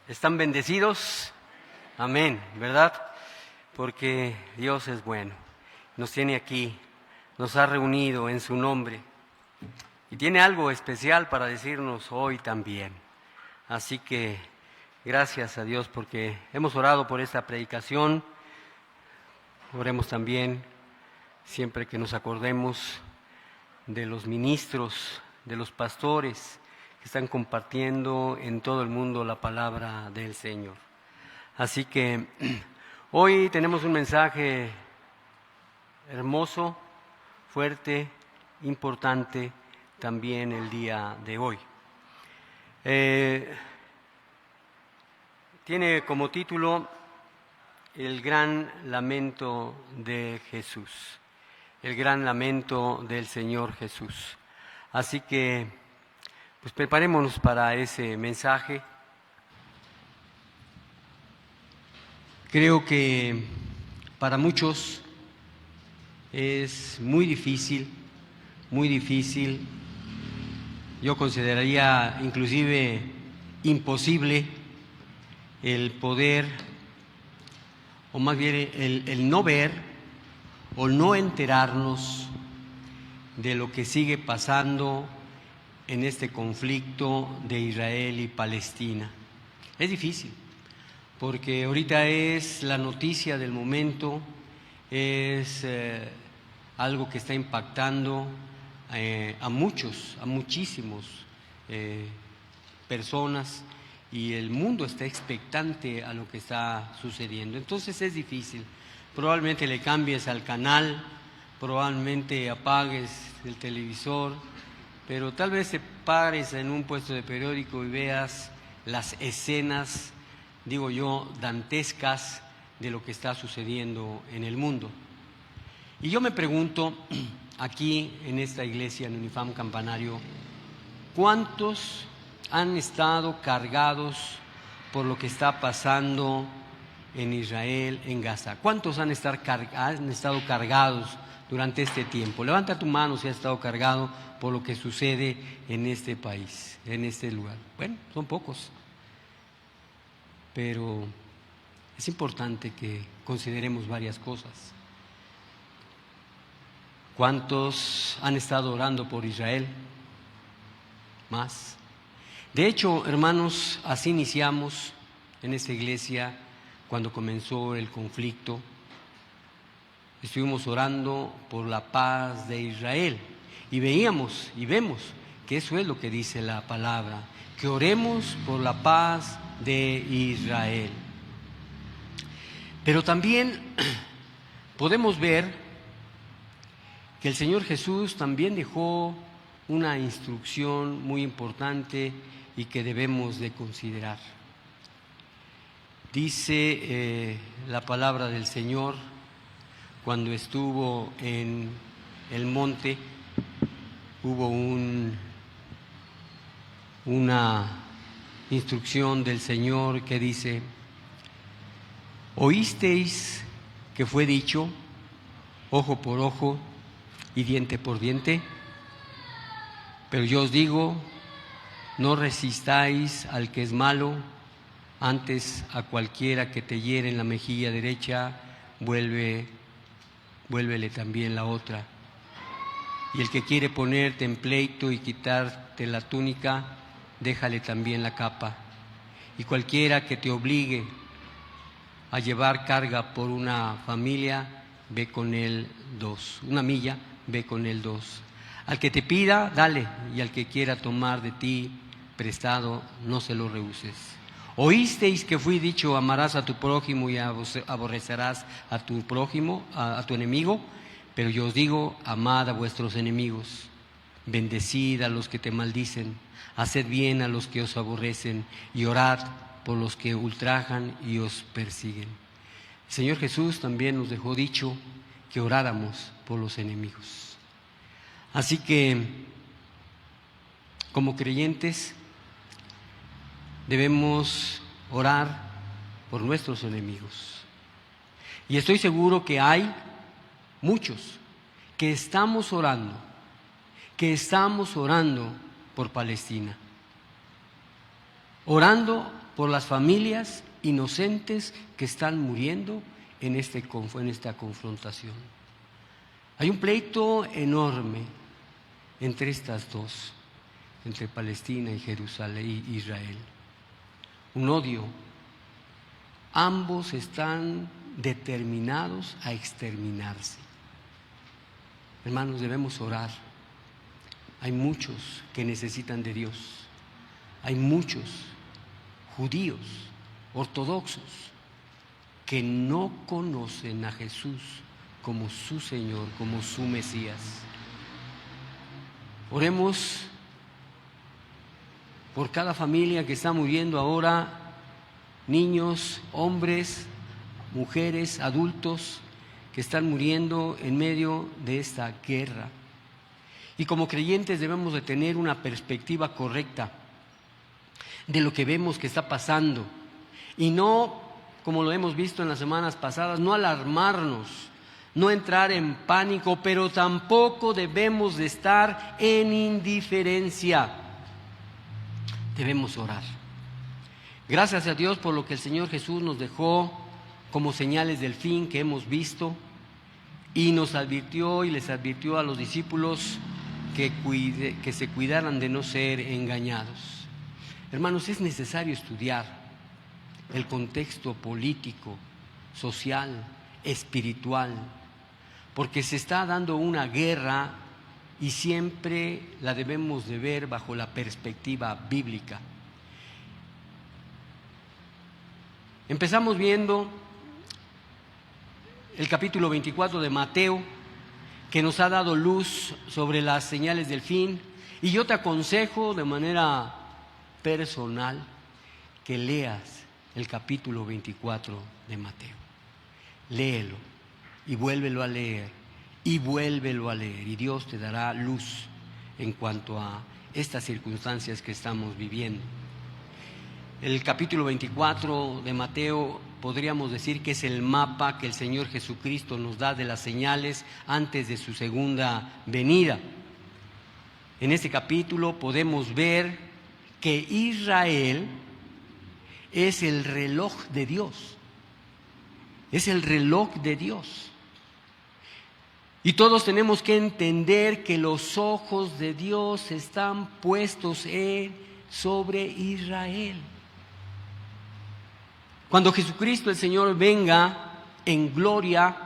¿Están bendecidos? Amén, ¿verdad? Porque Dios es bueno. Nos tiene aquí, nos ha reunido en su nombre y tiene algo especial para decirnos hoy también. Así que gracias a Dios porque hemos orado por esta predicación. Oremos también siempre que nos acordemos de los ministros, de los pastores que están compartiendo en todo el mundo la palabra del Señor. Así que hoy tenemos un mensaje hermoso, fuerte, importante también el día de hoy. Tiene como título El gran lamento de Jesús, el gran lamento del Señor Jesús. Así que pues preparémonos para ese mensaje. Creo que para muchos es muy difícil, yo consideraría inclusive imposible el poder, o más bien el no ver o no enterarnos de lo que sigue pasando en este conflicto de Israel y Palestina. Es difícil, porque ahorita es la noticia del momento, es algo que está impactando a muchísimos personas, y el mundo está expectante a lo que está sucediendo. Entonces es difícil. Probablemente le cambies al canal, probablemente apagues el televisor, pero tal vez te pares en un puesto de periódico y veas las escenas, digo yo, dantescas de lo que está sucediendo en el mundo. Y yo me pregunto, aquí en esta iglesia, en Unifam Campanario, ¿cuántos han estado cargados por lo que está pasando en Israel, en Gaza? ¿Cuántos han estado cargados durante este tiempo? Levanta tu mano si has estado cargado por lo que sucede en este país, en este lugar. Bueno, son pocos, pero es importante que consideremos varias cosas. ¿Cuántos han estado orando por Israel? Más. De hecho, hermanos, así iniciamos en esta iglesia cuando comenzó el conflicto. Estuvimos orando por la paz de Israel y veíamos y vemos que eso es lo que dice la palabra, que oremos por la paz de Israel. Pero también podemos ver que el Señor Jesús también dejó una instrucción muy importante y que debemos de considerar. Dice la palabra del Señor, cuando estuvo en el monte, hubo una instrucción del Señor que dice: oísteis que fue dicho, ojo por ojo y diente por diente, pero yo os digo, no resistáis al que es malo, antes a cualquiera que te hiere en la mejilla derecha, vuélvele también la otra. Y el que quiere ponerte en pleito y quitarte la túnica, déjale también la capa. Y cualquiera que te obligue a llevar carga por una familia, ve con él 2. Una milla, ve con él 2. Al que te pida, dale, y al que quiera tomar de ti prestado, no se lo rehuses. Oísteis que fui dicho, amarás a tu prójimo y aborrecerás a tu prójimo, a tu enemigo, pero yo os digo, amad a vuestros enemigos, bendecid a los que te maldicen, haced bien a los que os aborrecen y orad por los que ultrajan y os persiguen. El Señor Jesús también nos dejó dicho que oráramos por los enemigos. Así que, como creyentes, debemos orar por nuestros enemigos. Y estoy seguro que hay muchos que estamos orando por Palestina, orando por las familias inocentes que están muriendo en esta confrontación. Hay un pleito enorme entre estas dos, entre Palestina y Jerusalén y Israel. Un odio. Ambos están determinados a exterminarse. Hermanos, debemos orar. Hay muchos que necesitan de Dios. Hay muchos judíos, ortodoxos, que no conocen a Jesús como su Señor, como su Mesías. Oremos por cada familia que está muriendo ahora, niños, hombres, mujeres, adultos que están muriendo en medio de esta guerra. Y como creyentes debemos de tener una perspectiva correcta de lo que vemos que está pasando y no, como lo hemos visto en las semanas pasadas, no alarmarnos, no entrar en pánico, pero tampoco debemos de estar en indiferencia. Debemos orar. Gracias a Dios por lo que el Señor Jesús nos dejó como señales del fin que hemos visto, y nos advirtió y les advirtió a los discípulos que se cuidaran de no ser engañados. Hermanos, es necesario estudiar el contexto político, social, espiritual, porque se está dando una guerra y siempre la debemos de ver bajo la perspectiva bíblica. Empezamos viendo el capítulo 24 de Mateo, que nos ha dado luz sobre las señales del fin, y yo te aconsejo de manera personal que leas el capítulo 24 de Mateo. Léelo y vuélvelo a leer y vuélvelo a leer, y Dios te dará luz en cuanto a estas circunstancias que estamos viviendo. El capítulo 24 de Mateo podríamos decir que es el mapa que el Señor Jesucristo nos da de las señales antes de su segunda venida. En este capítulo podemos ver que Israel es el reloj de Dios. Es el reloj de Dios. Y todos tenemos que entender que los ojos de Dios están puestos sobre Israel. Cuando Jesucristo el Señor venga en gloria,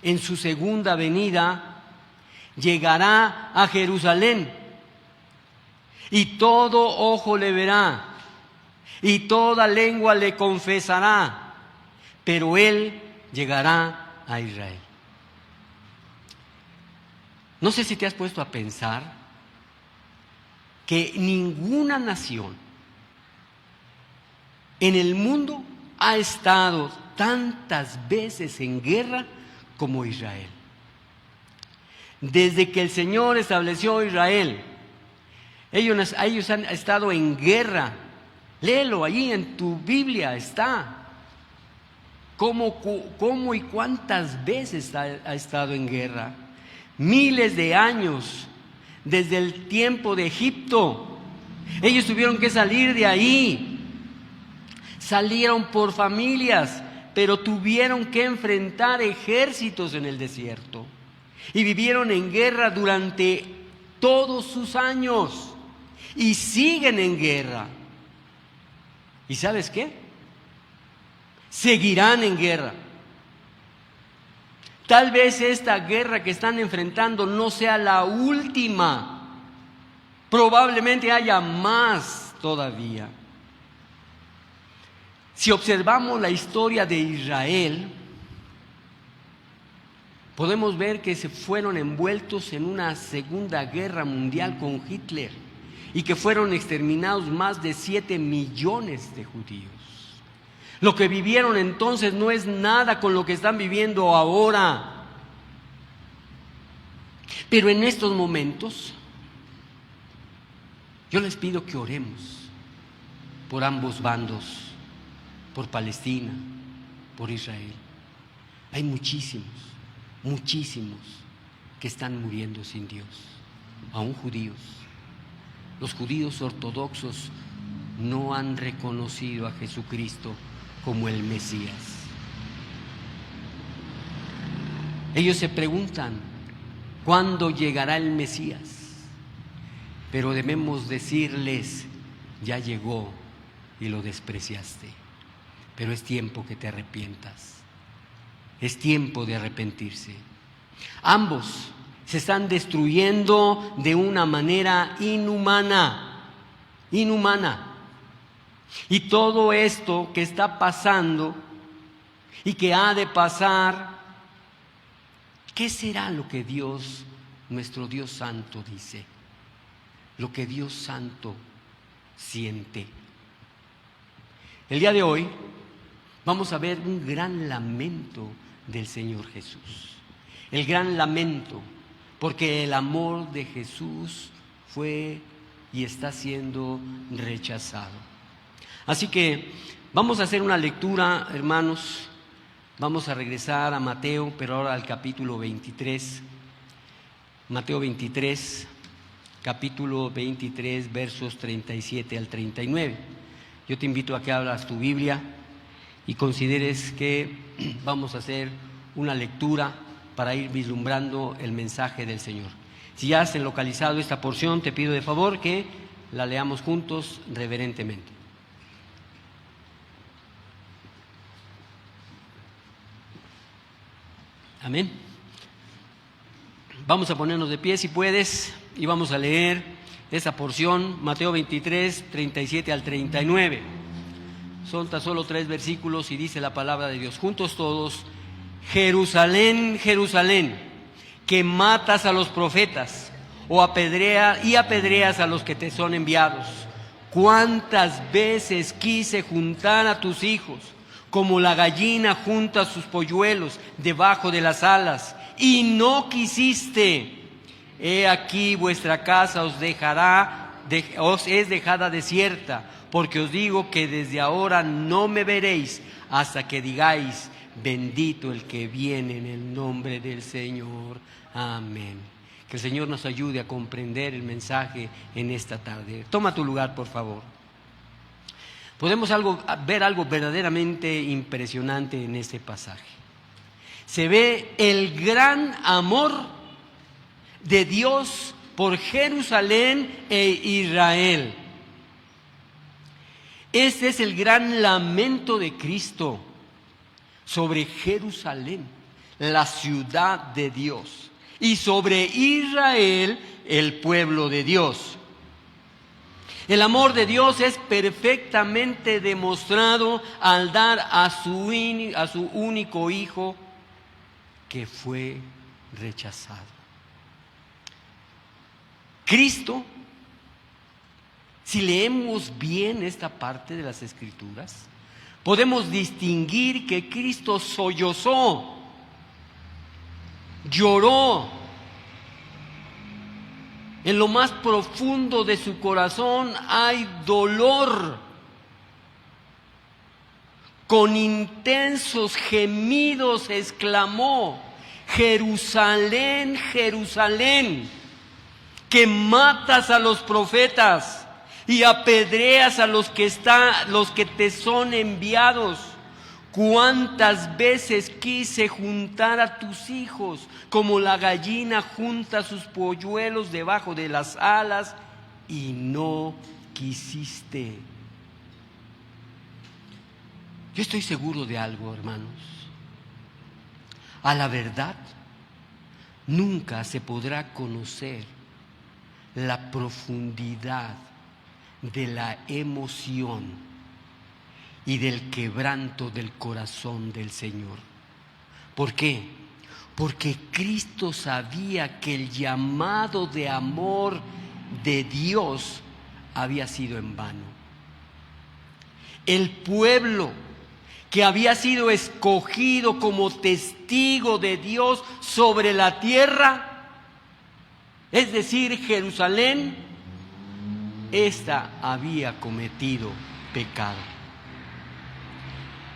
en su segunda venida, llegará a Jerusalén y todo ojo le verá y toda lengua le confesará, pero Él llegará a Israel. No sé si te has puesto a pensar que ninguna nación en el mundo ha estado tantas veces en guerra como Israel. Desde que el Señor estableció Israel, ellos han estado en guerra. Léelo, allí en tu Biblia está. ¿Cómo y cuántas veces ha estado en guerra? Miles de años, desde el tiempo de Egipto. Ellos tuvieron que salir de ahí. Salieron por familias, pero tuvieron que enfrentar ejércitos en el desierto. Y vivieron en guerra durante todos sus años. Y siguen en guerra. ¿Y sabes qué? Seguirán en guerra. Tal vez esta guerra que están enfrentando no sea la última. Probablemente haya más todavía. Si observamos la historia de Israel, podemos ver que se fueron envueltos en una segunda guerra mundial con Hitler y que fueron exterminados más de 7 millones de judíos. Lo que vivieron entonces no es nada con lo que están viviendo ahora. Pero en estos momentos, yo les pido que oremos por ambos bandos, por Palestina, por Israel. Hay muchísimos que están muriendo sin Dios, aún judíos. Los judíos ortodoxos no han reconocido a Jesucristo como el Mesías. Ellos se preguntan, ¿cuándo llegará el Mesías? Pero debemos decirles, ya llegó y lo despreciaste. Pero es tiempo que te arrepientas. Es tiempo de arrepentirse. Ambos se están destruyendo de una manera inhumana. Y todo esto que está pasando y que ha de pasar, ¿qué será lo que Dios, nuestro Dios Santo, dice? Lo que Dios Santo siente. El día de hoy vamos a ver un gran lamento del Señor Jesús. El gran lamento, porque el amor de Jesús fue y está siendo rechazado. Así que vamos a hacer una lectura, hermanos. Vamos a regresar a Mateo, pero ahora al capítulo 23. Mateo 23, capítulo 23, versos 37 al 39. Yo te invito a que abras tu Biblia y consideres que vamos a hacer una lectura para ir vislumbrando el mensaje del Señor. Si ya has localizado esta porción, te pido de favor que la leamos juntos reverentemente. Amén. Vamos a ponernos de pie si puedes y vamos a leer esa porción, Mateo 23, 37 al 39. Son tan solo 3 versículos y dice la palabra de Dios. Juntos todos: Jerusalén, Jerusalén, que matas a los profetas apedreas a los que te son enviados. ¿Cuántas veces quise juntar a tus hijos, como la gallina junta sus polluelos debajo de las alas, y no quisiste? He aquí vuestra casa os es dejada desierta, porque os digo que desde ahora no me veréis hasta que digáis: bendito el que viene en el nombre del Señor. Amén. Que el Señor nos ayude a comprender el mensaje en esta tarde. Toma tu lugar, por favor. Podemos ver algo verdaderamente impresionante en este pasaje. Se ve el gran amor de Dios por Jerusalén e Israel. Este es el gran lamento de Cristo sobre Jerusalén, la ciudad de Dios, y sobre Israel, el pueblo de Dios. El amor de Dios es perfectamente demostrado al dar a su único hijo, que fue rechazado. Cristo, si leemos bien esta parte de las Escrituras, podemos distinguir que Cristo sollozó, lloró. En lo más profundo de su corazón hay dolor. Con intensos gemidos exclamó: Jerusalén, Jerusalén, que matas a los profetas y apedreas a los que te son enviados. ¿Cuántas veces quise juntar a tus hijos, como la gallina junta sus polluelos debajo de las alas, y no quisiste? Yo estoy seguro de algo, hermanos. A la verdad, nunca se podrá conocer la profundidad de la emoción y del quebranto del corazón del Señor. ¿Por qué? Porque Cristo sabía que el llamado de amor de Dios había sido en vano. El pueblo que había sido escogido como testigo de Dios sobre la tierra, es decir, Jerusalén, esta había cometido pecado.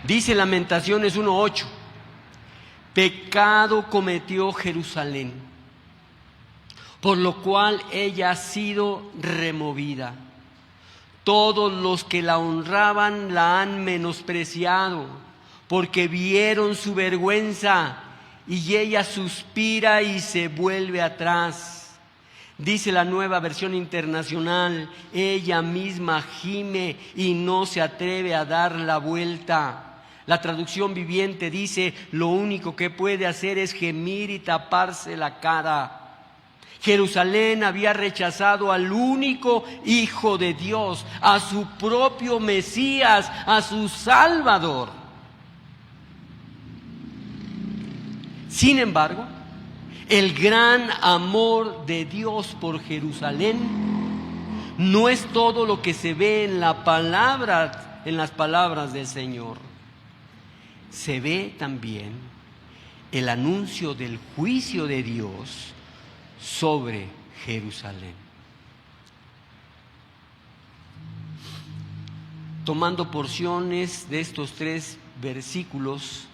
Dice Lamentaciones 1:8: pecado cometió Jerusalén, por lo cual ella ha sido removida. Todos los que la honraban la han menospreciado, porque vieron su vergüenza, y ella suspira y se vuelve atrás. Dice la Nueva Versión Internacional, ella misma gime y no se atreve a dar la vuelta. La traducción viviente dice, lo único que puede hacer es gemir y taparse la cara. Jerusalén había rechazado al único Hijo de Dios, a su propio Mesías, a su Salvador. Sin embargo, el gran amor de Dios por Jerusalén no es todo lo que se ve en la palabra, en las palabras del Señor. Se ve también el anuncio del juicio de Dios sobre Jerusalén. Tomando porciones de estos 3 versículos,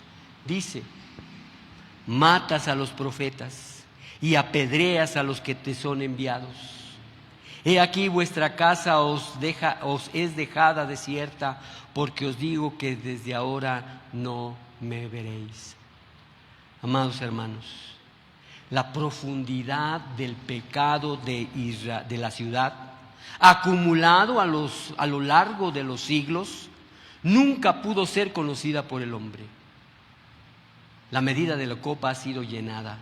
dice: matas a los profetas y apedreas a los que te son enviados. He aquí vuestra casa os es dejada desierta, porque os digo que desde ahora no me veréis. Amados hermanos, la profundidad del pecado de la ciudad, acumulado a lo largo de los siglos, nunca pudo ser conocida por el hombre. La medida de la copa ha sido llenada.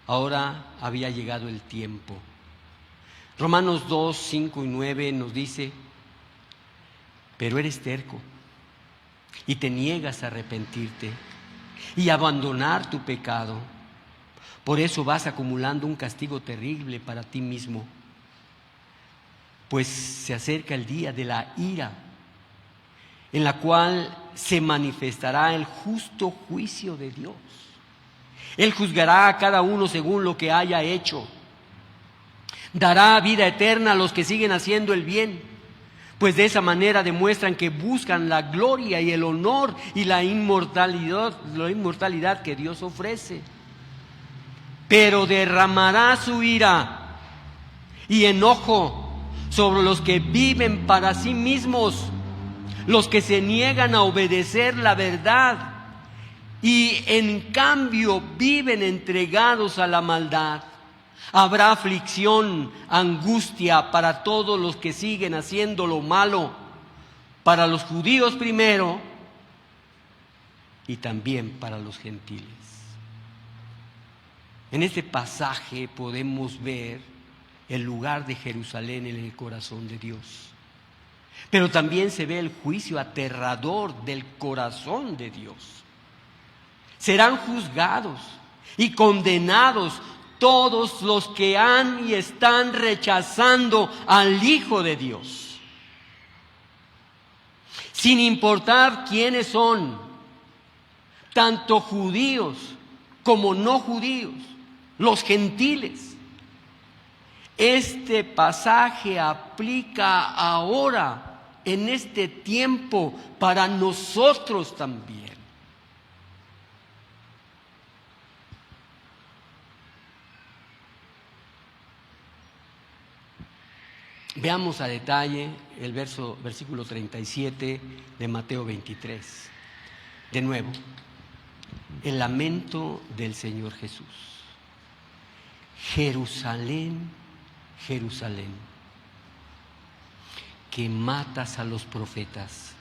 Ahora había llegado el tiempo. Romanos 2, 5 y 9 nos dice: pero eres terco y te niegas a arrepentirte y abandonar tu pecado. Por eso vas acumulando un castigo terrible para ti mismo, pues se acerca el día de la ira, en la cual se manifestará el justo juicio de Dios. Él juzgará a cada uno según lo que haya hecho. Dará vida eterna a los que siguen haciendo el bien, pues de esa manera demuestran que buscan la gloria y el honor y la inmortalidad que Dios ofrece. Pero derramará su ira y enojo sobre los que viven para sí mismos, los que se niegan a obedecer la verdad y en cambio viven entregados a la maldad. Habrá aflicción, angustia para todos los que siguen haciendo lo malo, para los judíos primero y también para los gentiles. En este pasaje podemos ver el lugar de Jerusalén en el corazón de Dios. Pero también se ve el juicio aterrador del corazón de Dios. Serán juzgados y condenados todos los que han y están rechazando al Hijo de Dios. Sin importar quiénes son, tanto judíos como no judíos, los gentiles. Este pasaje aplica ahora, en este tiempo, para nosotros también. Veamos a detalle el versículo 37 de Mateo 23. De nuevo, el lamento del Señor Jesús. Jerusalén, Jerusalén, que matas a los profetas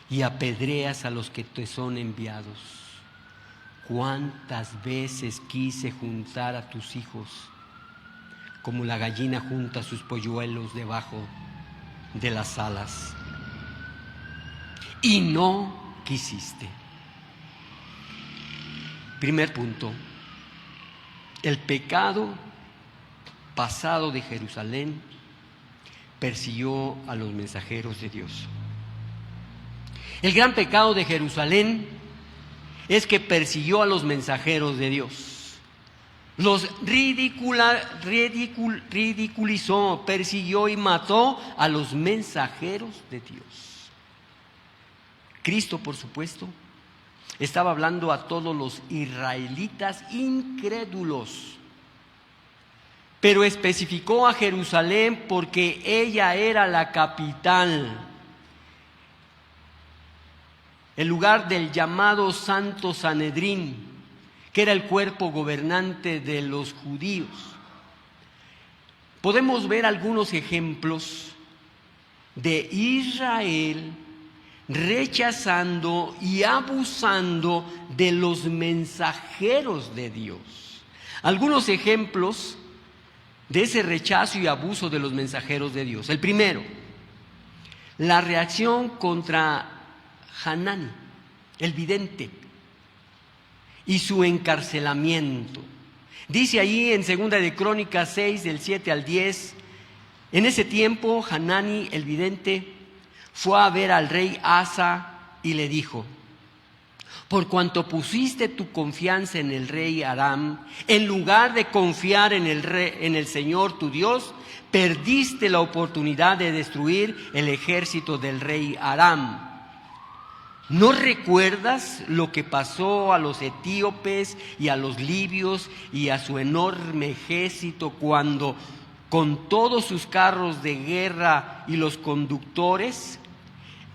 y apedreas a los que te son enviados. ¿Cuántas veces quise juntar a tus hijos, como la gallina junta sus polluelos debajo de las alas? Y no quisiste. Primer punto: el pecado pasado de Jerusalén persiguió a los mensajeros de Dios. El gran pecado de Jerusalén es que persiguió a los mensajeros de Dios. Los ridiculizó, persiguió y mató a los mensajeros de Dios. Cristo, por supuesto, estaba hablando a todos los israelitas incrédulos. pero especificó a Jerusalén porque ella era la capital, el lugar del llamado Santo Sanedrín, que era el cuerpo gobernante de los judíos. Podemos ver algunos ejemplos de Israel rechazando y abusando de los mensajeros de Dios. Algunos ejemplos de ese rechazo y abuso de los mensajeros de Dios. El primero, la reacción contra Hanani, el vidente, y su encarcelamiento. Dice allí en 2 de Crónicas 6, del 7 al 10, en ese tiempo Hanani, el vidente, fue a ver al rey Asa y le dijo: por cuanto pusiste tu confianza en el rey Aram, en lugar de confiar en el Señor tu Dios, perdiste la oportunidad de destruir el ejército del rey Aram. ¿No recuerdas lo que pasó a los etíopes y a los libios y a su enorme ejército cuando, con todos sus carros de guerra y los conductores,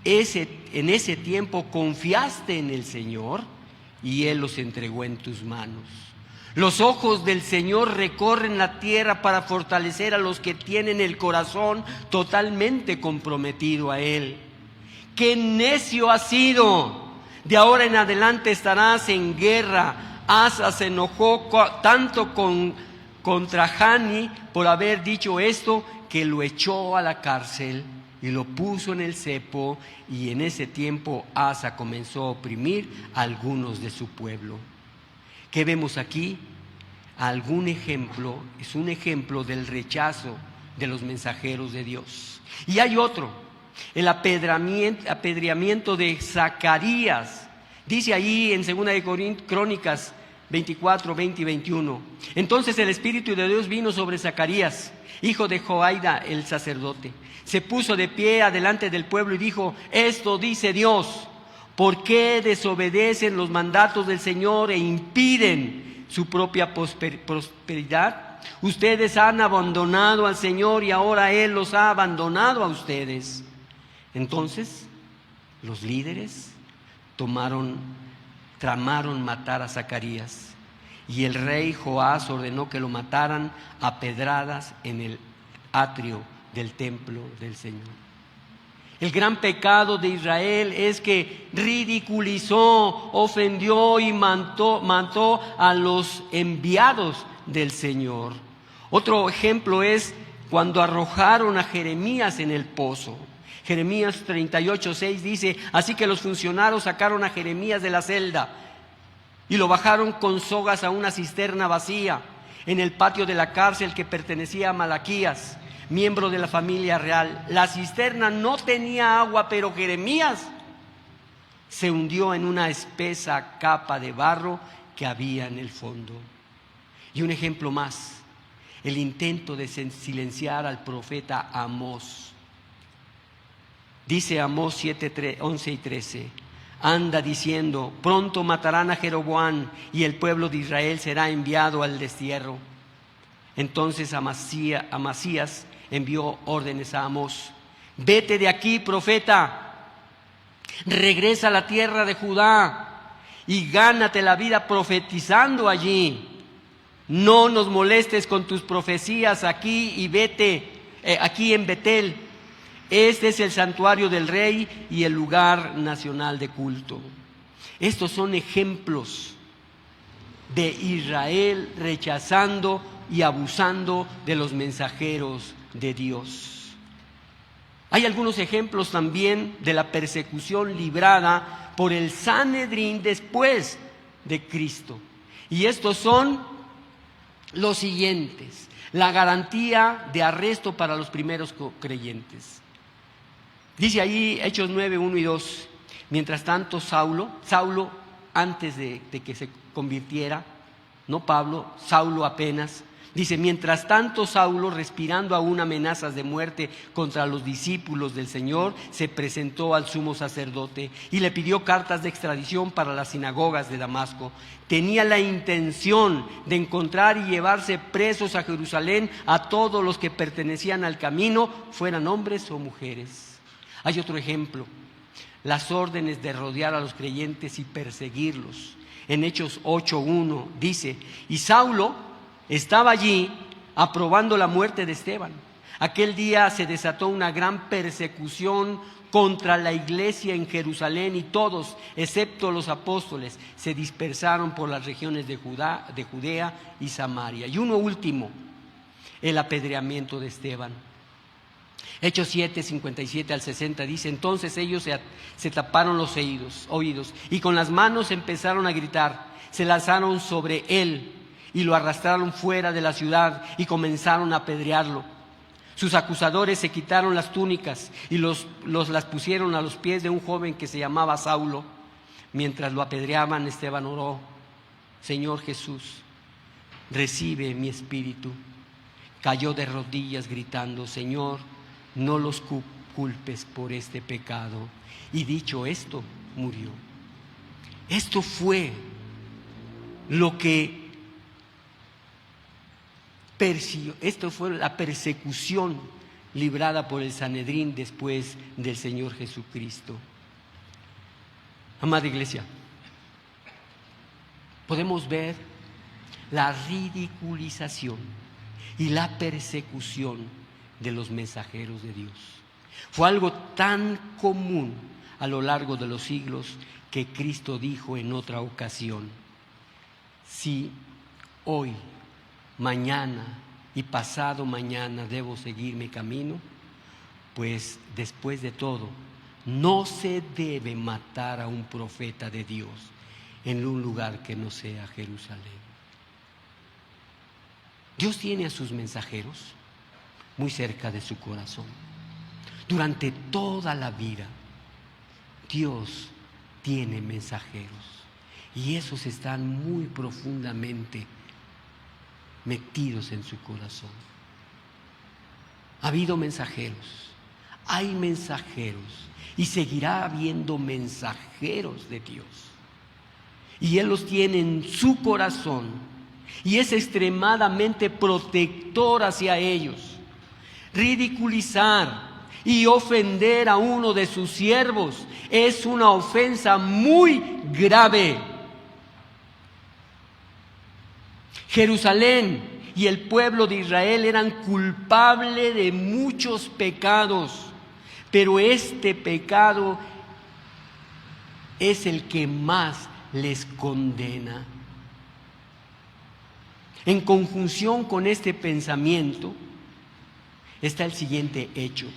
en ese tiempo confiaste en el Señor y Él los entregó en tus manos? Los ojos del Señor recorren la tierra para fortalecer a los que tienen el corazón totalmente comprometido a Él. ¡Qué necio has sido! De ahora en adelante estarás en guerra. Asa se enojó tanto contra Hanani por haber dicho esto, que lo echó a la cárcel y lo puso en el cepo, y en ese tiempo Asa comenzó a oprimir a algunos de su pueblo. ¿Qué vemos aquí? Algún ejemplo, es un ejemplo del rechazo de los mensajeros de Dios. Y hay otro, el apedreamiento de Zacarías. Dice allí en 2 de Crónicas 24, 20 y 21. Entonces el Espíritu de Dios vino sobre Zacarías, hijo de Joaida el sacerdote. Se puso de pie adelante del pueblo y dijo: esto dice Dios, ¿por qué desobedecen los mandatos del Señor e impiden su propia prosperidad? Ustedes han abandonado al Señor y ahora Él los ha abandonado a ustedes. Entonces los líderes tramaron matar a Zacarías, y el rey Joás ordenó que lo mataran a pedradas en el atrio del templo del Señor. El gran pecado de Israel es que ridiculizó, ofendió y mató a los enviados del Señor. Otro ejemplo es cuando arrojaron a Jeremías en el pozo. Jeremías 38:6 dice: así que los funcionarios sacaron a Jeremías de la celda y lo bajaron con sogas a una cisterna vacía en el patio de la cárcel que pertenecía a Malaquías, miembro de la familia real. La cisterna no tenía agua, pero Jeremías se hundió en una espesa capa de barro que había en el fondo. Y un ejemplo más, el intento de silenciar al profeta Amós. Dice Amós 7, 11 y 13: anda diciendo, pronto matarán a Jeroboam y el pueblo de Israel será enviado al destierro. Entonces Amasías envió órdenes a Amós: vete de aquí, profeta, regresa a la tierra de Judá y gánate la vida profetizando allí. No nos molestes con tus profecías aquí y vete aquí en Betel. Este es el santuario del rey y el lugar nacional de culto. Estos son ejemplos de Israel rechazando y abusando de los mensajeros de Dios. Hay algunos ejemplos también de la persecución librada por el Sanedrín después de Cristo. Y estos son los siguientes: la garantía de arresto para los primeros creyentes. Dice ahí Hechos 9, 1 y 2. Mientras tanto Saulo, antes de que se convirtiera, no Pablo, Saulo apenas, Dice, mientras tanto Saulo, respirando aún amenazas de muerte contra los discípulos del Señor, se presentó al sumo sacerdote y le pidió cartas de extradición para las sinagogas de Damasco. Tenía la intención de encontrar y llevarse presos a Jerusalén a todos los que pertenecían al camino, fueran hombres o mujeres. Hay otro ejemplo, las órdenes de rodear a los creyentes y perseguirlos. En Hechos 8:1 dice, y Saulo estaba allí aprobando la muerte de Esteban. Aquel día se desató una gran persecución contra la iglesia en Jerusalén y todos, excepto los apóstoles, se dispersaron por las regiones de Judea y Samaria. Y uno último, el apedreamiento de Esteban. Hechos 7, 57 al 60 dice, entonces ellos se taparon los oídos y con las manos empezaron a gritar, se lanzaron sobre él y lo arrastraron fuera de la ciudad y comenzaron a apedrearlo. Sus acusadores se quitaron las túnicas y las pusieron a los pies de un joven que se llamaba Saulo. Mientras lo apedreaban, Esteban oró, Señor Jesús, recibe mi espíritu. Cayó de rodillas gritando, Señor, no los culpes por este pecado. Y dicho esto, murió. Esto fue lo que esto fue la persecución librada por el Sanedrín después del Señor Jesucristo. Amada iglesia, podemos ver la ridiculización y la persecución de los mensajeros de Dios. Fue algo tan común a lo largo de los siglos que Cristo dijo en otra ocasión, si hoy, mañana y pasado mañana debo seguir mi camino, pues después de todo, no se debe matar a un profeta de Dios en un lugar que no sea Jerusalén. Dios tiene a sus mensajeros muy cerca de su corazón. Durante toda la vida, Dios tiene mensajeros y esos están muy profundamente metidos en su corazón. Ha habido mensajeros, hay mensajeros y seguirá habiendo mensajeros de Dios. Y Él los tiene en su corazón y es extremadamente protector hacia ellos. Ridiculizar y ofender a uno de sus siervos es una ofensa muy grave. Jerusalén y el pueblo de Israel eran culpables de muchos pecados, pero este pecado es el que más les condena. En conjunción con este pensamiento está el siguiente hecho.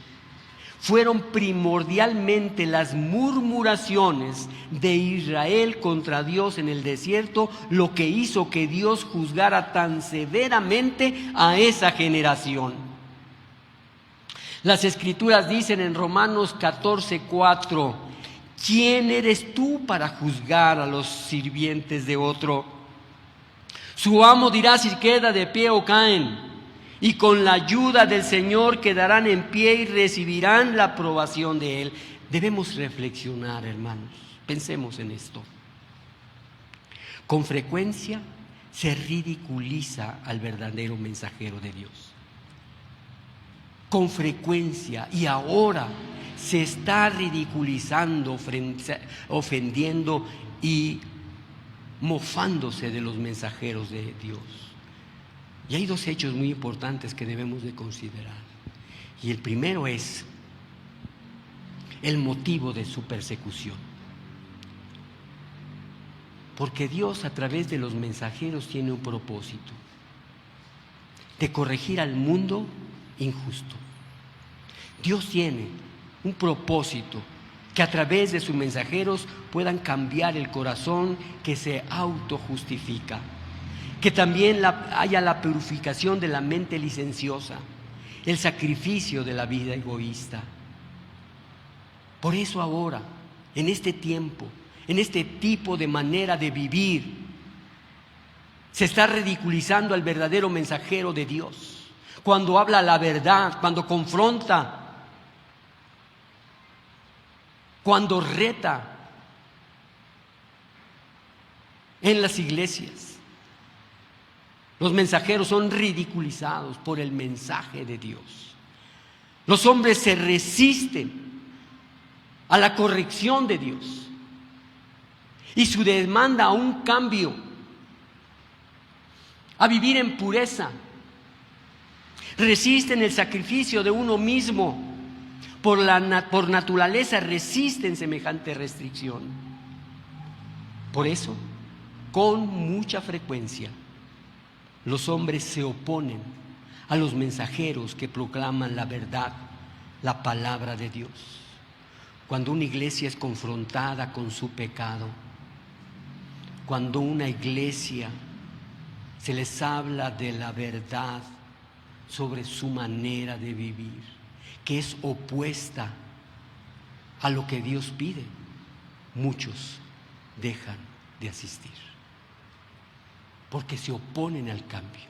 Fueron primordialmente las murmuraciones de Israel contra Dios en el desierto lo que hizo que Dios juzgara tan severamente a esa generación. Las Escrituras dicen en Romanos 14:4, ¿quién eres tú para juzgar a los sirvientes de otro? Su amo dirá si queda de pie o caen. Y con la ayuda del Señor quedarán en pie y recibirán la aprobación de Él. Debemos reflexionar, hermanos. Pensemos en esto. Con frecuencia se ridiculiza al verdadero mensajero de Dios. Con frecuencia, y ahora se está ridiculizando, ofendiendo y mofándose de los mensajeros de Dios. Y hay dos hechos muy importantes que debemos de considerar. Y el primero es el motivo de su persecución. Porque Dios a través de los mensajeros tiene un propósito: de corregir al mundo injusto. Dios tiene un propósito que a través de sus mensajeros puedan cambiar el corazón que se autojustifica. Que también haya la purificación de la mente licenciosa, el sacrificio de la vida egoísta. Por eso ahora, en este tiempo, en este tipo de manera de vivir, Se está ridiculizando al verdadero mensajero de Dios. Cuando habla la verdad, cuando confronta, cuando reta en las iglesias. Los mensajeros son ridiculizados por el mensaje de Dios. Los hombres se resisten a la corrección de Dios y su demanda a un cambio, a vivir en pureza. Resisten el sacrificio de uno mismo. Por naturaleza resisten semejante restricción. Por eso, con mucha frecuencia, los hombres se oponen a los mensajeros que proclaman la verdad, la palabra de Dios. Cuando una iglesia es confrontada con su pecado, cuando una iglesia se les habla de la verdad sobre su manera de vivir, que es opuesta a lo que Dios pide, muchos dejan de asistir, porque se oponen al cambio,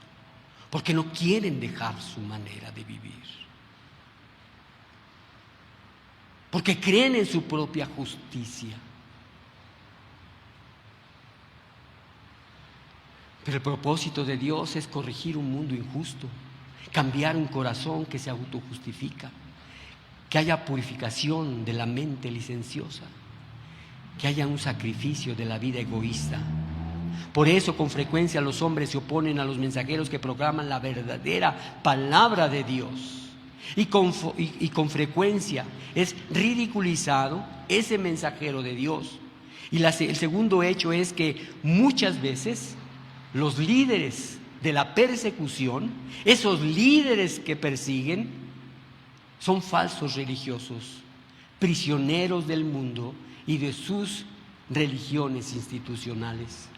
porque no quieren dejar su manera de vivir, porque creen en su propia justicia. Pero el propósito de Dios es corregir un mundo injusto, cambiar un corazón que se autojustifica, que haya purificación de la mente licenciosa, que haya un sacrificio de la vida egoísta. Por eso con frecuencia los hombres se oponen a los mensajeros que proclaman la verdadera palabra de Dios. Y con frecuencia es ridiculizado ese mensajero de Dios. Y el segundo hecho es que muchas veces los líderes de la persecución, esos líderes que persiguen, son falsos religiosos, prisioneros del mundo y de sus religiones institucionales.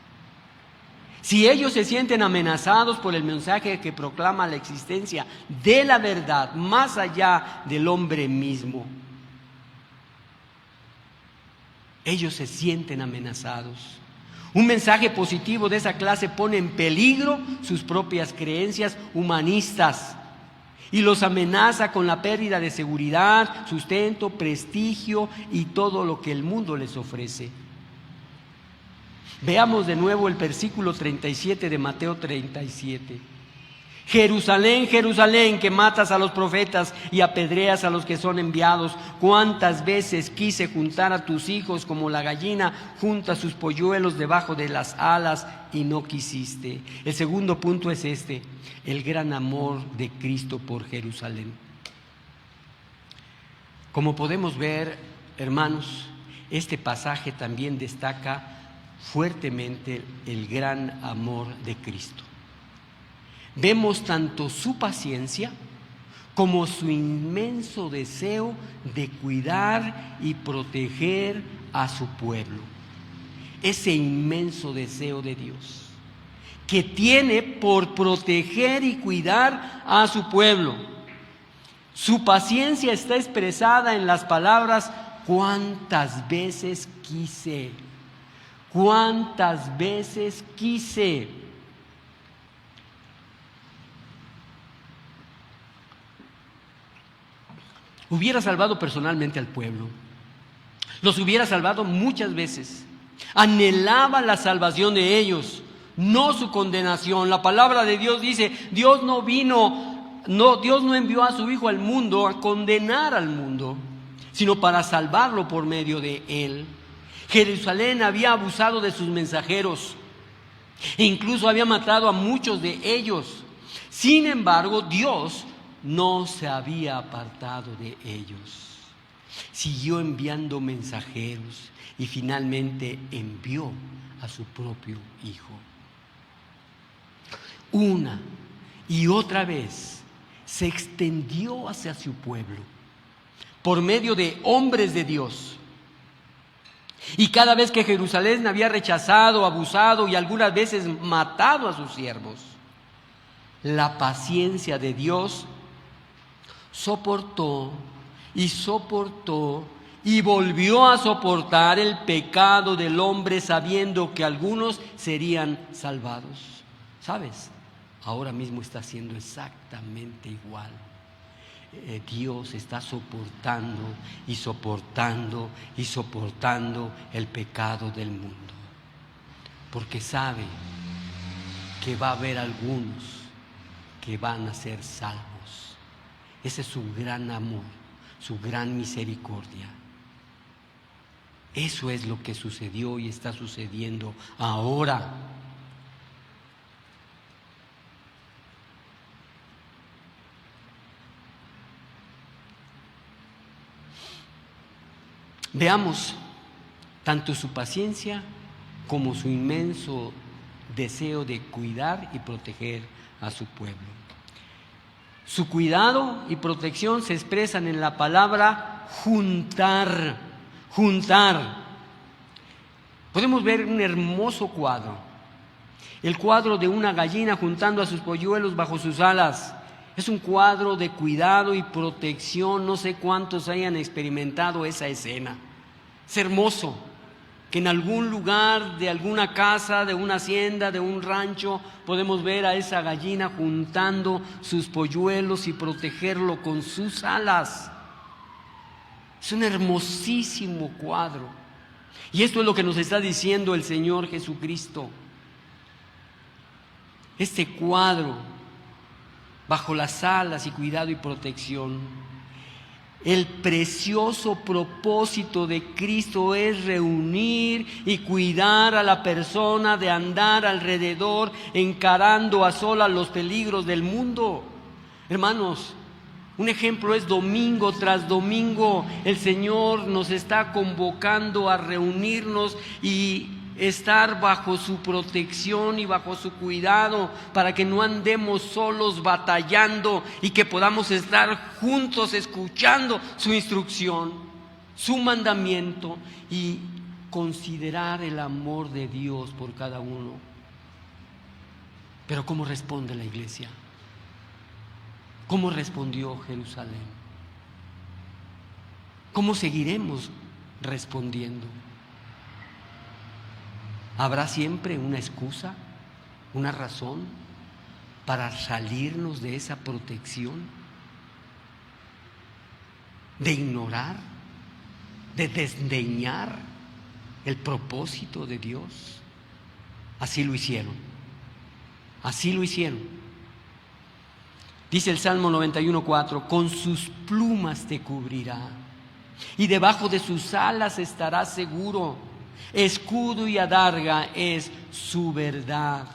Si ellos se sienten amenazados por el mensaje que proclama la existencia de la verdad más allá del hombre mismo, ellos se sienten amenazados. Un mensaje positivo de esa clase pone en peligro sus propias creencias humanistas y los amenaza con la pérdida de seguridad, sustento, prestigio y todo lo que el mundo les ofrece. Veamos de nuevo el versículo 37 de Mateo 37. Jerusalén, Jerusalén, que matas a los profetas y apedreas a los que son enviados. ¿Cuántas veces quise juntar a tus hijos como la gallina junta sus polluelos debajo de las alas y no quisiste? El segundo punto es este: el gran amor de Cristo por Jerusalén. Como podemos ver, hermanos, este pasaje también destaca fuertemente el gran amor de Cristo. Vemos tanto su paciencia como su inmenso deseo de cuidar y proteger a su pueblo. Ese inmenso deseo de Dios que tiene por proteger y cuidar a su pueblo. Su paciencia está expresada en las palabras: ¿cuántas veces quise? ¿Cuántas veces quise? Hubiera salvado personalmente al pueblo, los hubiera salvado muchas veces. Anhelaba la salvación de ellos, no su condenación. La palabra de Dios dice: Dios no envió a su Hijo al mundo a condenar al mundo, sino para salvarlo por medio de él. Jerusalén había abusado de sus mensajeros e incluso había matado a muchos de ellos. Sin embargo, Dios no se había apartado de ellos. Siguió enviando mensajeros y finalmente envió a su propio Hijo. Una y otra vez se extendió hacia su pueblo por medio de hombres de Dios. Y cada vez que Jerusalén había rechazado, abusado y algunas veces matado a sus siervos, la paciencia de Dios soportó y volvió a soportar el pecado del hombre, sabiendo que algunos serían salvados. ¿Sabes? Ahora mismo está haciendo exactamente igual. Dios está soportando y soportando y soportando el pecado del mundo, porque sabe que va a haber algunos que van a ser salvos. Ese es su gran amor, su gran misericordia. Eso es lo que sucedió y está sucediendo ahora. Veamos tanto su paciencia como su inmenso deseo de cuidar y proteger a su pueblo. Su cuidado y protección se expresan en la palabra juntar, juntar. Podemos ver un hermoso cuadro, el cuadro de una gallina juntando a sus polluelos bajo sus alas. Es un cuadro de cuidado y protección. No sé cuántos hayan experimentado esa escena. Es hermoso que en algún lugar de alguna casa, de una hacienda, de un rancho, podemos ver a esa gallina juntando sus polluelos y protegerlo con sus alas. Es un hermosísimo cuadro. Y esto es lo que nos está diciendo el Señor Jesucristo. Este cuadro, bajo las alas y cuidado y protección. El precioso propósito de Cristo es reunir y cuidar a la persona, de andar alrededor encarando a solas los peligros del mundo. Hermanos, un ejemplo es domingo tras domingo el Señor nos está convocando a reunirnos y estar bajo su protección y bajo su cuidado, para que no andemos solos batallando y que podamos estar juntos escuchando su instrucción, su mandamiento y considerar el amor de Dios por cada uno. Pero ¿cómo responde la iglesia? ¿Cómo respondió Jerusalén? ¿Cómo seguiremos respondiendo? ¿Habrá siempre una excusa, una razón para salirnos de esa protección? ¿De ignorar? ¿De desdeñar el propósito de Dios? Así lo hicieron. Así lo hicieron. Dice el Salmo 91:4: con sus plumas te cubrirá y debajo de sus alas estarás seguro. Escudo y adarga es su verdad.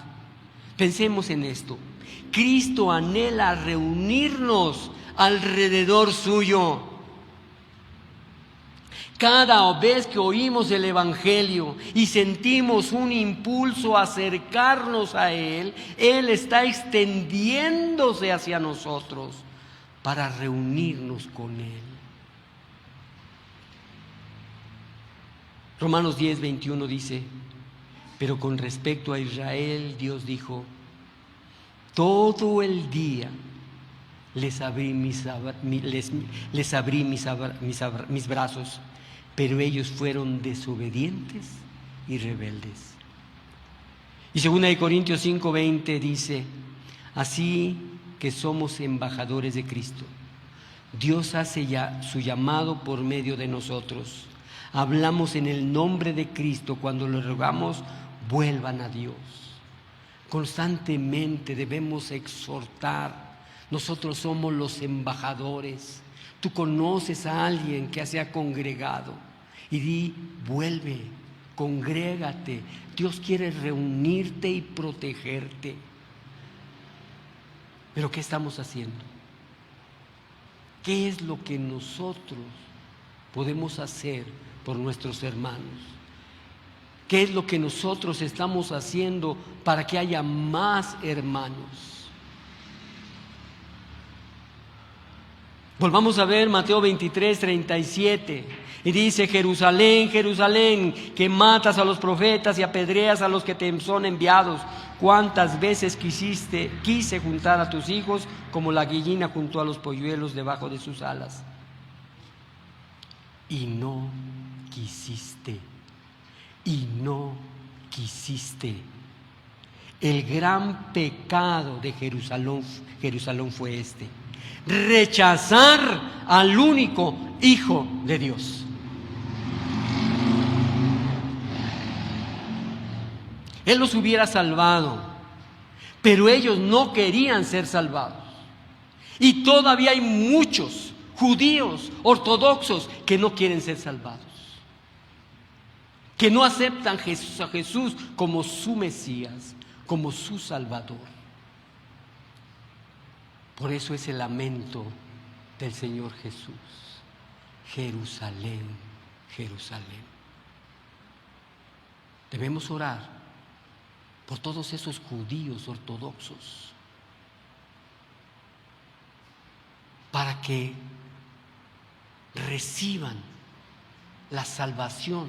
Pensemos en esto. Cristo anhela reunirnos alrededor suyo. Cada vez que oímos el Evangelio y sentimos un impulso a acercarnos a Él, Él está extendiéndose hacia nosotros para reunirnos con Él. Romanos 10:21 dice: pero con respecto a Israel, Dios dijo: todo el día les abrí mis brazos, pero ellos fueron desobedientes y rebeldes. Y 2 Corintios 5:20 dice: así que somos embajadores de Cristo, Dios hace ya su llamado por medio de nosotros. Hablamos en el nombre de Cristo cuando le rogamos: vuelvan a Dios. Constantemente debemos exhortar. Nosotros somos los embajadores. Tú conoces a alguien que se ha congregado y di: vuelve, congrégate. Dios quiere reunirte y protegerte. Pero ¿qué estamos haciendo? ¿Qué es lo que nosotros podemos hacer por nuestros hermanos? ¿Qué es lo que nosotros estamos haciendo para que haya más hermanos? Volvamos a ver Mateo 23:37. Y dice: Jerusalén, Jerusalén, que matas a los profetas y apedreas a los que te son enviados. ¿Cuántas veces quise juntar a tus hijos como la gallina juntó a los polluelos debajo de sus alas? Y no quisiste. Y no quisiste. El gran pecado de Jerusalén fue este: rechazar al único Hijo de Dios. Él los hubiera salvado, pero ellos no querían ser salvados. Y todavía hay muchos judíos ortodoxos que no quieren ser salvados, que no aceptan a Jesús como su Mesías, como su Salvador. Por eso es el lamento del Señor Jesús: Jerusalén, Jerusalén. Debemos orar por todos esos judíos ortodoxos, para que reciban la salvación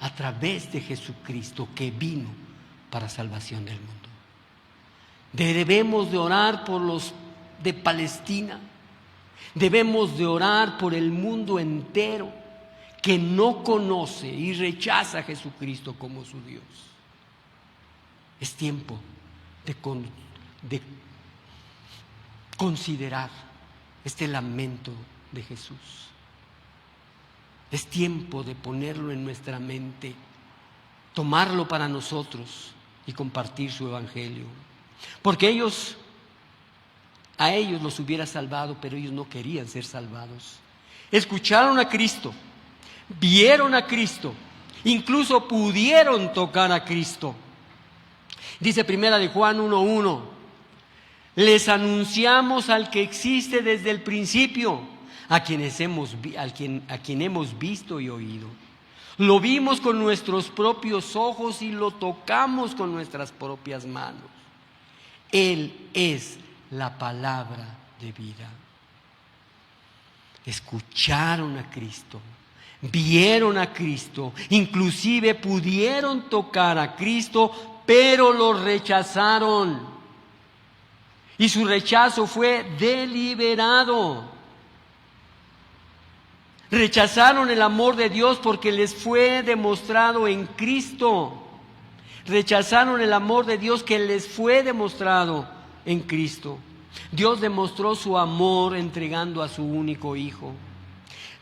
a través de Jesucristo, que vino para salvación del mundo. Debemos de orar por los de Palestina, debemos de orar por el mundo entero que no conoce y rechaza a Jesucristo como su Dios. Es tiempo de considerar este lamento de Jesús. Es tiempo de ponerlo en nuestra mente, tomarlo para nosotros y compartir su evangelio. Porque a ellos los hubiera salvado, pero ellos no querían ser salvados. Escucharon a Cristo, vieron a Cristo, incluso pudieron tocar a Cristo. Dice Primera de Juan 1:1: les anunciamos al que existe desde el principio, a quien hemos visto y oído. Lo vimos con nuestros propios ojos y lo tocamos con nuestras propias manos. Él es la palabra de vida. Escucharon a Cristo, vieron a Cristo, inclusive pudieron tocar a Cristo, pero lo rechazaron. Y su rechazo fue deliberado. Rechazaron el amor de Dios porque les fue demostrado en Cristo. Rechazaron el amor de Dios que les fue demostrado en Cristo. Dios demostró su amor entregando a su único Hijo.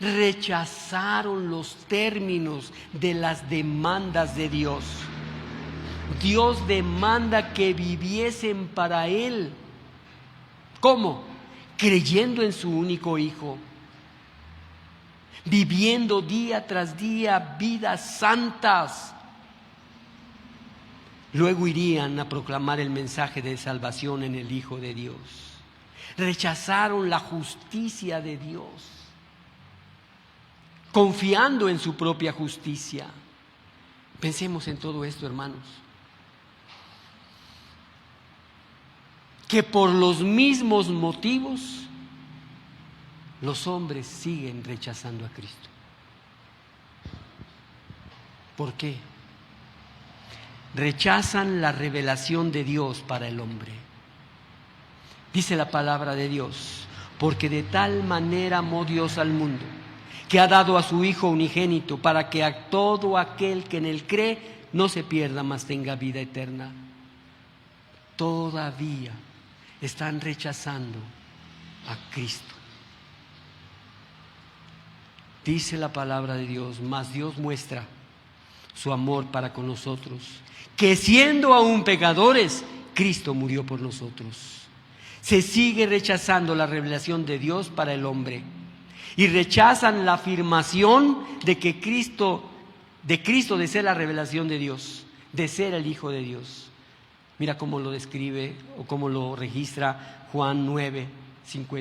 Rechazaron los términos de las demandas de Dios. Dios demanda que viviesen para Él. ¿Cómo? Creyendo en su único Hijo, viviendo día tras día vidas santas. Luego irían a proclamar el mensaje de salvación en el Hijo de Dios. Rechazaron la justicia de Dios, confiando en su propia justicia. Pensemos en todo esto, hermanos. Que por los mismos motivos los hombres siguen rechazando a Cristo. ¿Por qué? Rechazan la revelación de Dios para el hombre. Dice la palabra de Dios: porque de tal manera amó Dios al mundo, que ha dado a su Hijo unigénito, para que a todo aquel que en Él cree no se pierda, mas tenga vida eterna. Todavía están rechazando a Cristo. Dice la palabra de Dios: mas Dios muestra su amor para con nosotros, que siendo aún pecadores, Cristo murió por nosotros. Se sigue rechazando la revelación de Dios para el hombre, y rechazan la afirmación de que Cristo de ser la revelación de Dios, de ser el Hijo de Dios. Mira cómo lo describe o cómo lo registra Juan 9, 35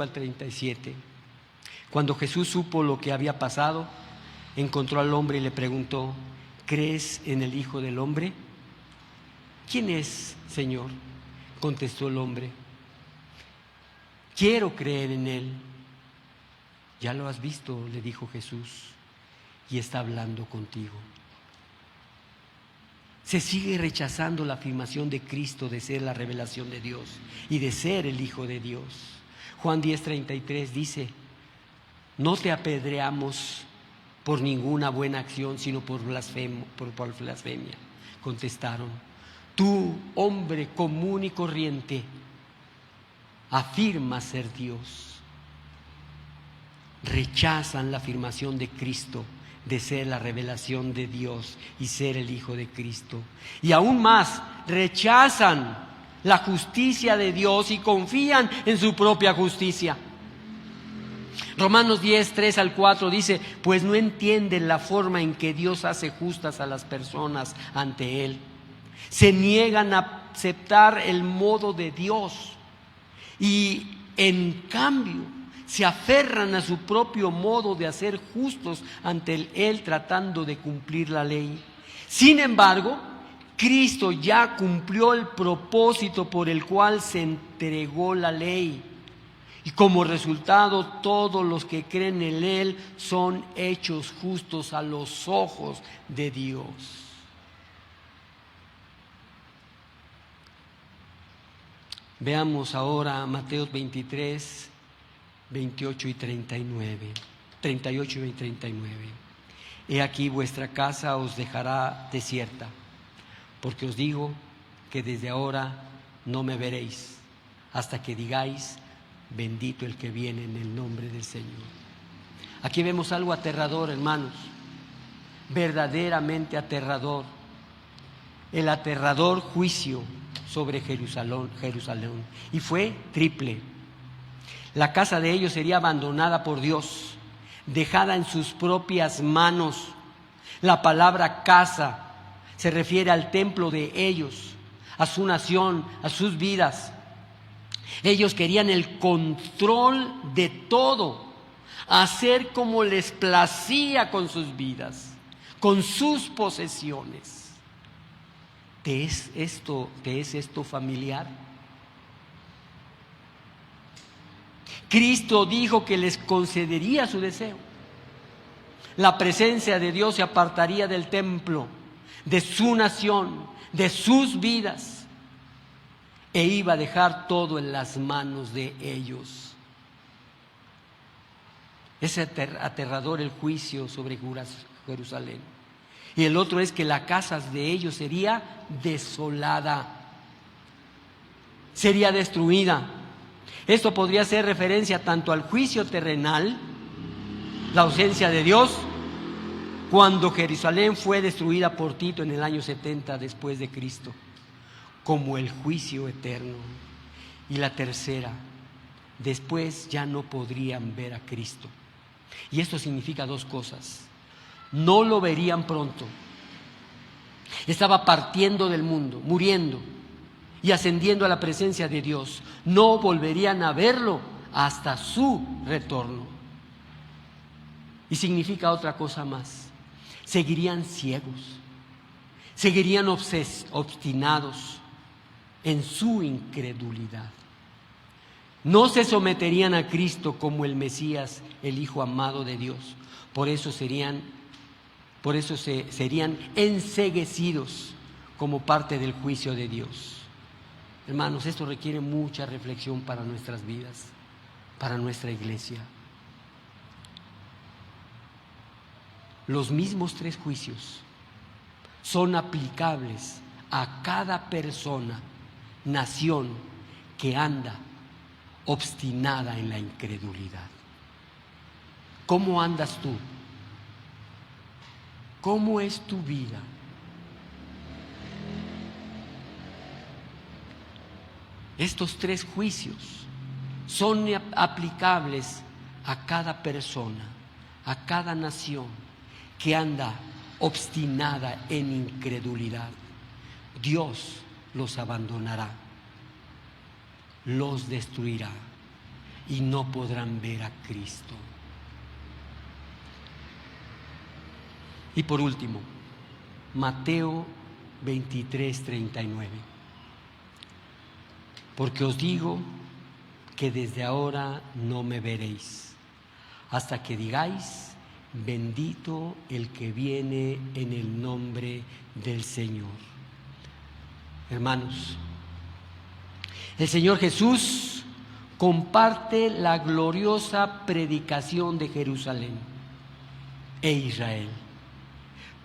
al 37. Cuando Jesús supo lo que había pasado, encontró al hombre y le preguntó: ¿crees en el Hijo del Hombre? ¿Quién es, Señor? Contestó el hombre: quiero creer en Él. Ya lo has visto, le dijo Jesús, y está hablando contigo. Se sigue rechazando la afirmación de Cristo de ser la revelación de Dios y de ser el Hijo de Dios. Juan 10:33 dice: no te apedreamos por ninguna buena acción, sino por blasfemia. Contestaron: tú, hombre común y corriente, afirmas ser Dios. Rechazan la afirmación de Cristo de ser la revelación de Dios y ser el Hijo de Cristo. Y aún más, rechazan la justicia de Dios y confían en su propia justicia. Romanos 10, 3 al 4 dice: pues no entienden la forma en que Dios hace justas a las personas ante Él. Se niegan a aceptar el modo de Dios y en cambio se aferran a su propio modo de hacer justos ante Él, tratando de cumplir la ley. Sin embargo, Cristo ya cumplió el propósito por el cual se entregó la ley. Y como resultado, todos los que creen en Él son hechos justos a los ojos de Dios. Veamos ahora Mateo 23, 28 y 39. 38 y 39. He aquí vuestra casa os dejará desierta, porque os digo que desde ahora no me veréis, hasta que digáis: bendito el que viene en el nombre del Señor. Aquí vemos algo aterrador, hermanos, verdaderamente aterrador. El aterrador juicio sobre Jerusalén. Y fue triple. La casa de ellos sería abandonada por Dios, dejada en sus propias manos. La palabra casa se refiere al templo de ellos, a su nación, a sus vidas. Ellos querían el control de todo, hacer como les placía con sus vidas, con sus posesiones. ¿Te es esto familiar? Cristo dijo que les concedería su deseo. La presencia de Dios se apartaría del templo, de su nación, de sus vidas, e iba a dejar todo en las manos de ellos. Es aterrador el juicio sobre Jerusalén. Y el otro es que la casa de ellos sería desolada, sería destruida. Esto podría ser referencia tanto al juicio terrenal, la ausencia de Dios, cuando Jerusalén fue destruida por Tito en el año 70 después de Cristo, como el juicio eterno. Y la tercera, después ya no podrían ver a Cristo. Y esto significa dos cosas: no lo verían pronto. Estaba partiendo del mundo, muriendo y ascendiendo a la presencia de Dios. No volverían a verlo hasta su retorno. Y significa otra cosa más: seguirían ciegos, seguirían obstinados en su incredulidad. No se someterían a Cristo como el Mesías, el Hijo amado de Dios. Por eso serían enceguecidos como parte del juicio de Dios. Hermanos, esto requiere mucha reflexión para nuestras vidas, para nuestra iglesia. Los mismos tres juicios son aplicables a cada persona, nación que anda obstinada en la incredulidad. ¿Cómo andas tú? ¿Cómo es tu vida? Estos tres juicios son aplicables a cada persona, a cada nación que anda obstinada en incredulidad. Dios los abandonará, los destruirá y no podrán ver a Cristo. Y por último, Mateo 23, 39. Porque os digo que desde ahora no me veréis, hasta que digáis: bendito el que viene en el nombre del Señor. Hermanos, el Señor Jesús comparte la gloriosa predicación de Jerusalén. e Israel.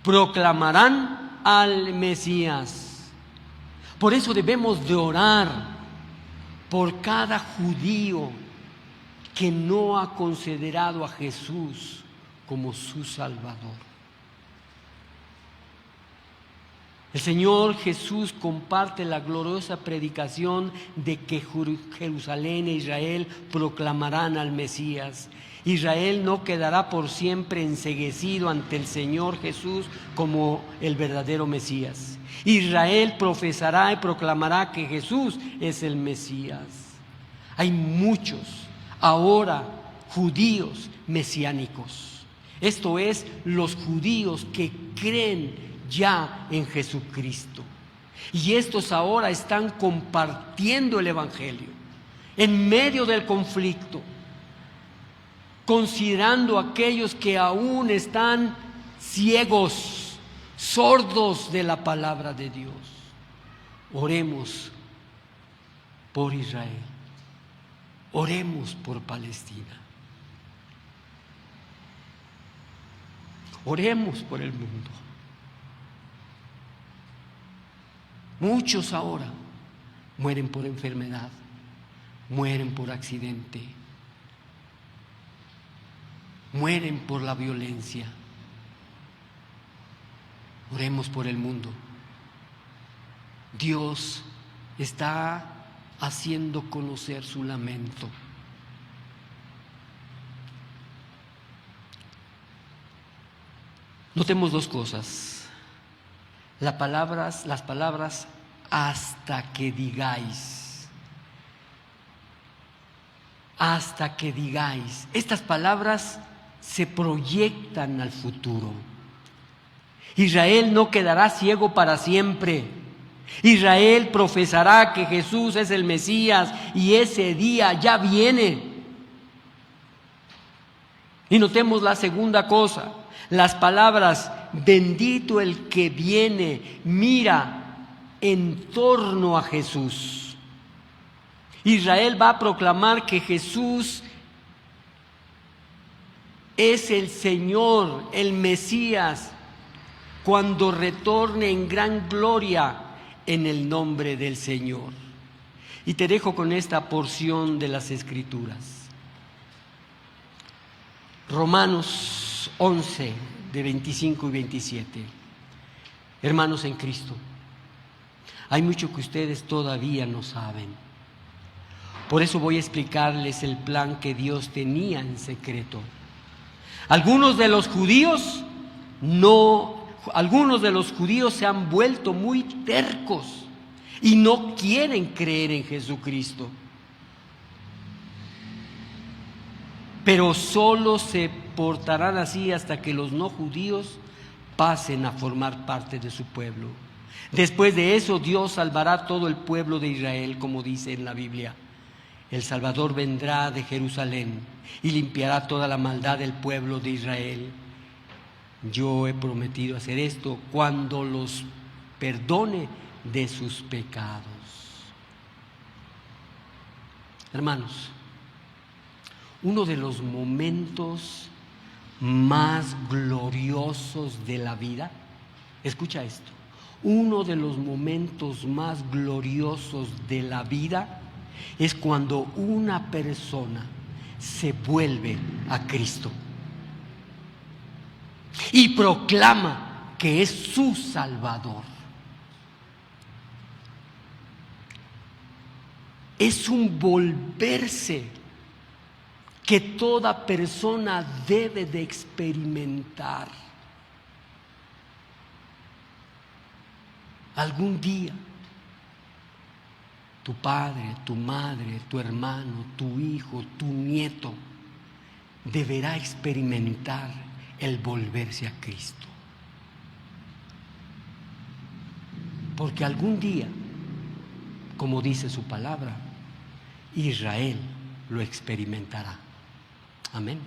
Proclamarán al Mesías. Por eso debemos de orar por cada judío que no ha considerado a Jesús como su Salvador. El Señor Jesús comparte la gloriosa predicación de que Jerusalén e Israel proclamarán al Mesías. Israel no quedará por siempre enceguecido ante el Señor Jesús como el verdadero Mesías. Israel profesará y proclamará que Jesús es el Mesías. Hay muchos ahora judíos mesiánicos. Esto es, los judíos que creen ya en Jesucristo. Y estos ahora están compartiendo el Evangelio en medio del conflicto, considerando a aquellos que aún están ciegos, sordos de la palabra de Dios. Oremos por Israel, oremos por Palestina, oremos por el mundo. Muchos ahora mueren por enfermedad, mueren por accidente, mueren por la violencia. Oremos por el mundo. Dios está haciendo conocer su lamento. Notemos dos cosas. Las palabras hasta que digáis. Hasta que digáis. Estas palabras se proyectan al futuro. Israel no quedará ciego para siempre. Israel profesará que Jesús es el Mesías y ese día ya viene. Y notemos la segunda cosa. Las palabras, bendito el que viene, mira en torno a Jesús. Israel va a proclamar que Jesús es el Señor, el Mesías, cuando retorne en gran gloria en el nombre del Señor. Y te dejo con esta porción de las Escrituras. Romanos 11, de 25 y 27. Hermanos en Cristo, hay mucho que ustedes todavía no saben. Por eso voy a explicarles el plan que Dios tenía en secreto. Algunos de los judíos se han vuelto muy tercos y no quieren creer en Jesucristo. Pero solo se portarán así hasta que los no judíos pasen a formar parte de su pueblo. Después de eso, Dios salvará a todo el pueblo de Israel, como dice en la Biblia. El Salvador vendrá de Jerusalén y limpiará toda la maldad del pueblo de Israel. Yo he prometido hacer esto cuando los perdone de sus pecados. Hermanos, uno de los momentos más gloriosos de la vida, escucha esto, uno de los momentos más gloriosos de la vida es cuando una persona se vuelve a Cristo y proclama que es su Salvador. Es un volverse que toda persona debe de experimentar. Algún día, tu padre, tu madre, tu hermano, tu hijo, tu nieto, deberá experimentar el volverse a Cristo. Porque algún día, como dice su palabra, Israel lo experimentará. Amén.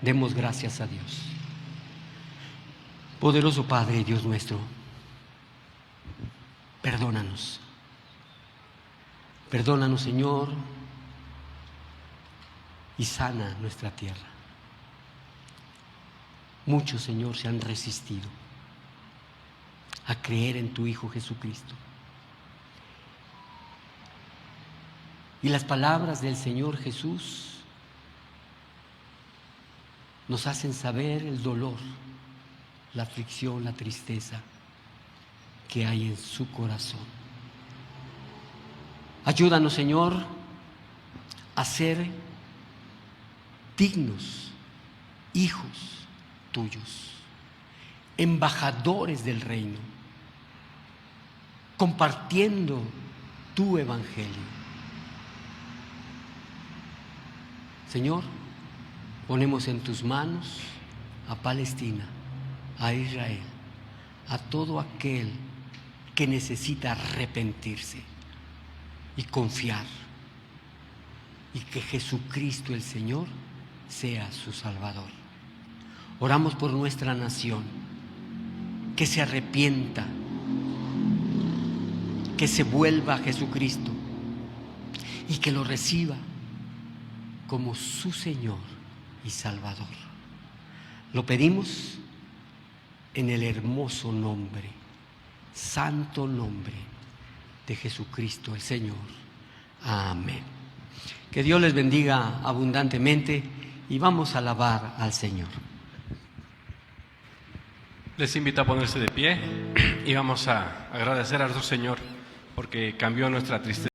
Demos gracias a Dios. Poderoso Padre, Dios nuestro, perdónanos. Perdónanos, Señor, y sana nuestra tierra. Muchos, Señor, se han resistido a creer en tu Hijo Jesucristo. Y las palabras del Señor Jesús nos hacen saber el dolor, la aflicción, la tristeza que hay en su corazón. Ayúdanos, Señor, a ser dignos hijos tuyos, embajadores del reino, compartiendo tu evangelio. Señor, ponemos en tus manos a Palestina, a Israel, a todo aquel que necesita arrepentirse y confiar, y que Jesucristo el Señor sea su Salvador. Oramos por nuestra nación, que se arrepienta, que se vuelva a Jesucristo y que lo reciba como su Señor y Salvador. Lo pedimos en el hermoso nombre, santo nombre de Jesucristo el Señor. Amén. Que Dios les bendiga abundantemente y vamos a alabar al Señor. Les invito a ponerse de pie y vamos a agradecer a nuestro Señor porque cambió nuestra tristeza.